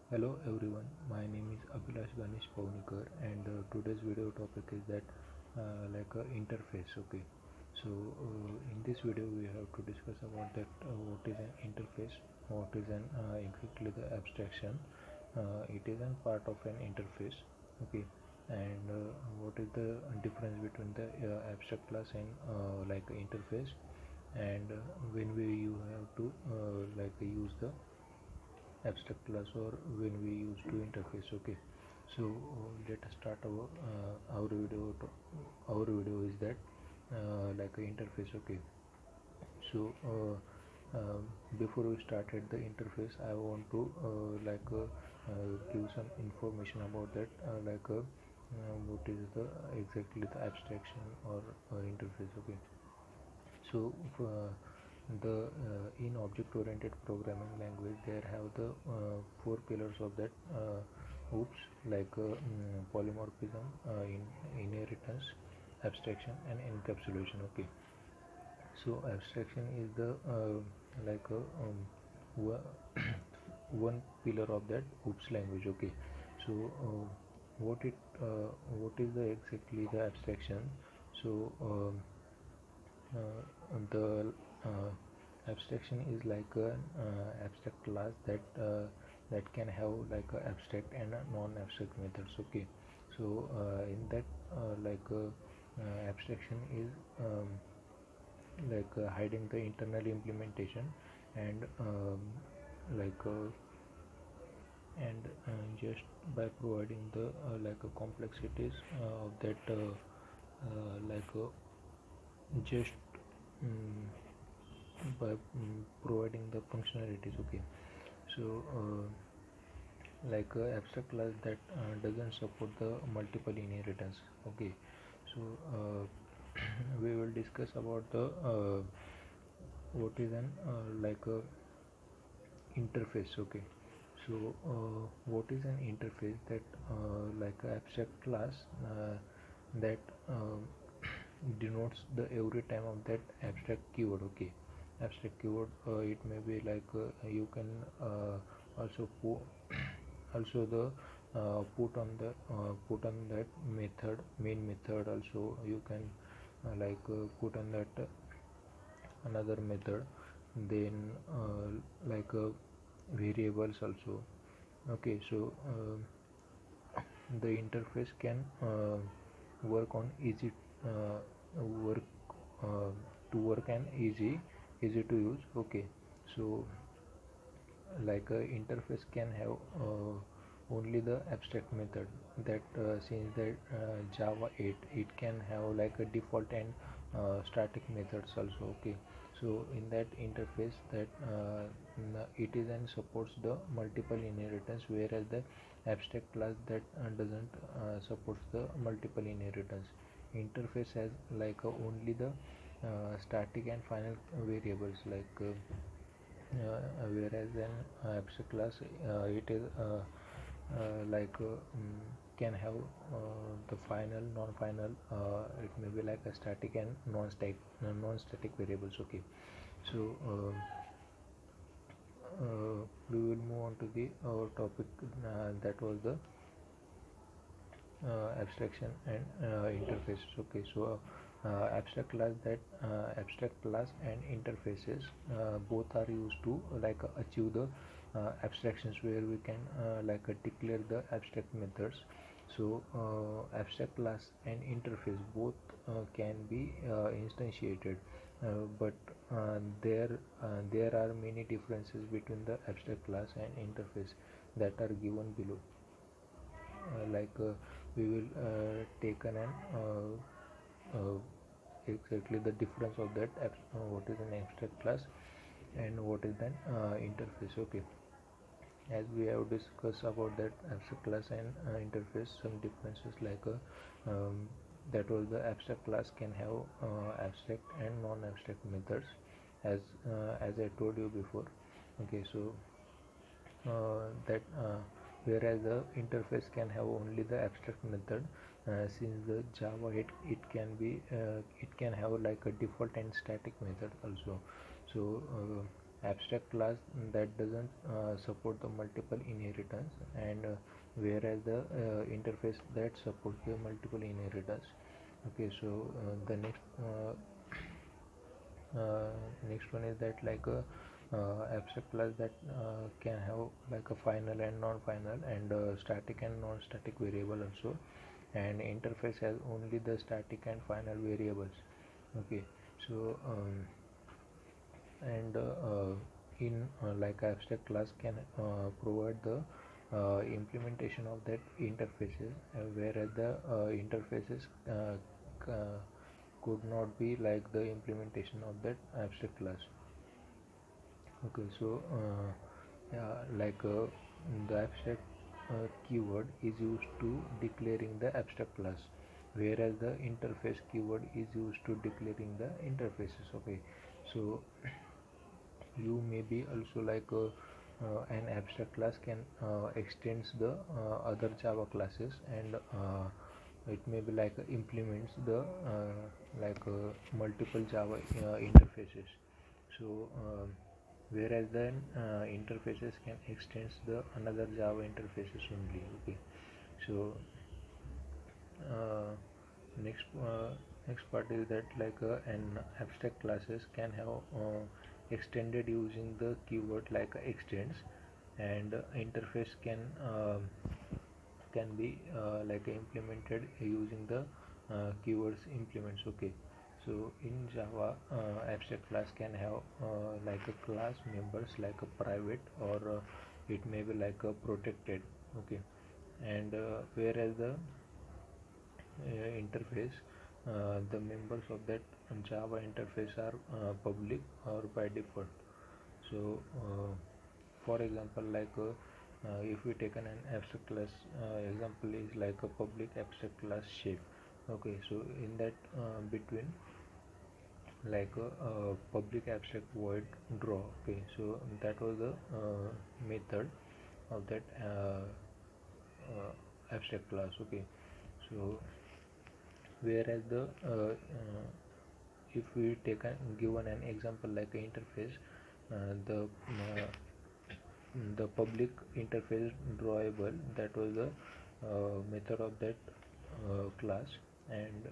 Hello everyone, my name is Abhilash Ganesh Paunikar and today's video topic is that interface. Okay, so in this video we have to discuss about that what is an interface, what is an exactly the abstraction, it is a part of an interface. Okay, and what is the difference between the abstract class and interface, and when we you have to use the abstract class or when we use to interface. Okay, so let us start our video our video is that interface. Okay, so before we started the interface I want to give some information about that what is the exactly the abstraction or interface. Okay, so the in object oriented programming language there have the four pillars of that oops polymorphism, in inheritance, abstraction and encapsulation. Okay, so abstraction is the like a one pillar of that oops language. Okay, so what it what is the exactly the abstraction. So the abstraction is like an abstract class that can have like a abstract and a non-abstract methods. Okay, so in that abstraction is hiding the internal implementation and like just by providing the complexities of that just um, by providing the functionalities. Okay, so abstract class that doesn't support the multiple inheritance. Okay, so we will discuss about the what is an interface. Okay, so what is an interface? That abstract class that denotes the every time of that abstract keyword. Okay, abstract keyword, it may be you can also also the put on that method, main method. Also you can put on that another method, then variables also. Okay, so the interface can work on easy work to work and easy to use. Okay, so interface can have only the abstract method that since the Java 8 it can have like a default and static methods also. Okay, so in that interface that it is and supports the multiple inheritance, whereas the abstract class that doesn't supports the multiple inheritance. Interface has only the static and final variables whereas an abstract class it is can have the final, non-final, it may be like a static and non-static variables. Okay, so we will move on to the our topic, that was the abstraction and interface. Okay, so abstract class and interfaces both are used to achieve the abstractions where we can declare the abstract methods. So abstract class and interface both can be instantiated, but there are many differences between the abstract class and interface that are given below. We will take an exactly the difference of that what is an abstract class and what is an interface. Okay, as we have discussed about that abstract class and interface, some differences that was the abstract class can have abstract and non-abstract methods, as I told you before. Okay, so that whereas the interface can have only the abstract method, since the Java it can have like a default and static method also. So abstract class that doesn't support the multiple inheritance, and whereas the interface that supports the multiple inheritance. Okay, so the next one is that like a abstract class that can have like a final and non-final, and static and non-static variable also, and interface has only the static and final variables. Okay, so and in like abstract class can provide the implementation of that interfaces, whereas the interfaces could not be like the implementation of that abstract class. Okay, so yeah, like the abstract keyword is used to declaring the abstract class, whereas the interface keyword is used to declaring the interfaces. Okay, so you may be also like an abstract class can extends the other Java classes, and it may be like implements the like multiple Java interfaces. So whereas then interfaces can extends the another Java interfaces only. Okay, so uh, next next part is that like an abstract classes can have extended using the keyword like extends, and interface can be like implemented using the keywords implements. Okay, so in Java, abstract class can have like a class members like a private, or it may be like a protected. Okay, and whereas the interface, the members of that Java interface are public or by default. So for example, like if we take an abstract class, example is like a public abstract class shape. Okay, so in that between like a public abstract void draw. Okay, so that was the method of that abstract class. Okay, so whereas the if we take a given an example like an interface, the public interface drawable, that was the method of that class, and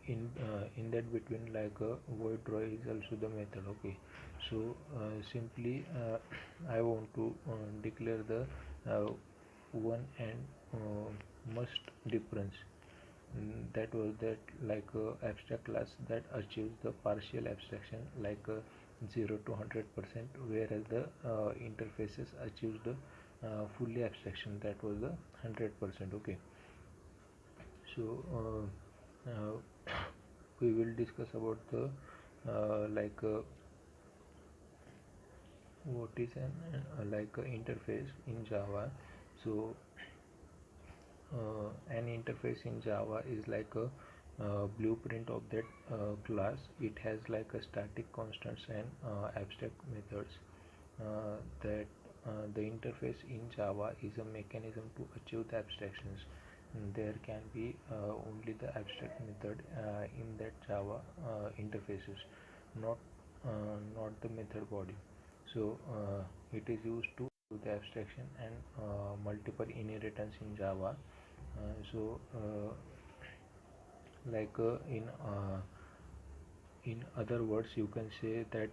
in that between like a void draw is also the method. Okay, so simply I want to declare the uh, one and must difference. That was that like abstract class that achieves the partial abstraction like 0 to 100%, whereas the interfaces achieves the fully abstraction, that was the 100%. Okay, so we will discuss about the like what is an like interface in Java. So an interface in Java is like a blueprint of that class. It has like a static constants and abstract methods. That the interface in Java is a mechanism to achieve the abstractions. There can be only the abstract method in that Java interfaces, not not the method body. So it is used to do the abstraction and multiple inheritance in Java. So like in other words, you can say that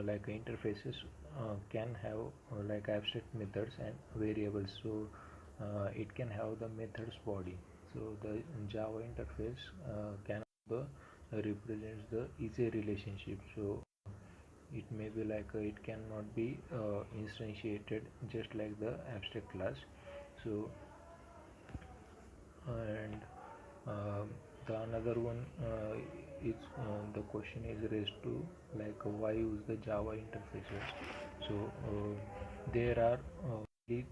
like interfaces can have like abstract methods and variables. So it can have the methods body. So the Java interface can the represents the easy relationship. So it may be like it cannot be instantiated just like the abstract class. So and the another one is the question is raised to like why use the Java interfaces. So there are only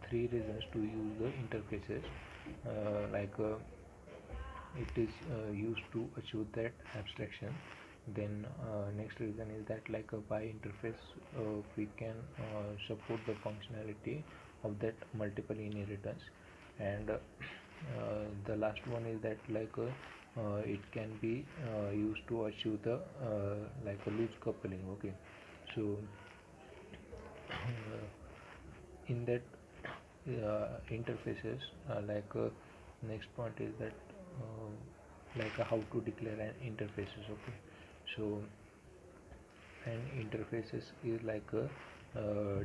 three reasons to use the interfaces. Like it is used to achieve that abstraction. Then next reason is that like by interface we can support the functionality of that multiple inheritance, and the last one is that like it can be used to achieve the like a loose coupling. Okay, so in that interfaces, next point is that how to declare an interfaces. Okay, so an interfaces is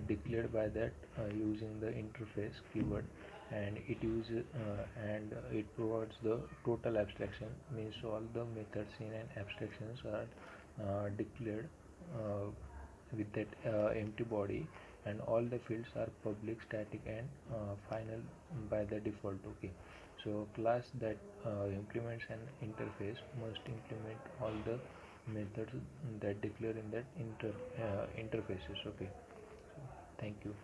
declared by that using the interface keyword, and it provides the total abstraction, means all the methods in an abstractions are declared uh, with that empty body, and all the fields are public, static, and final by the default. Okay, so class that implements an interface must implement all the methods that declare in that interfaces. Okay, so thank you.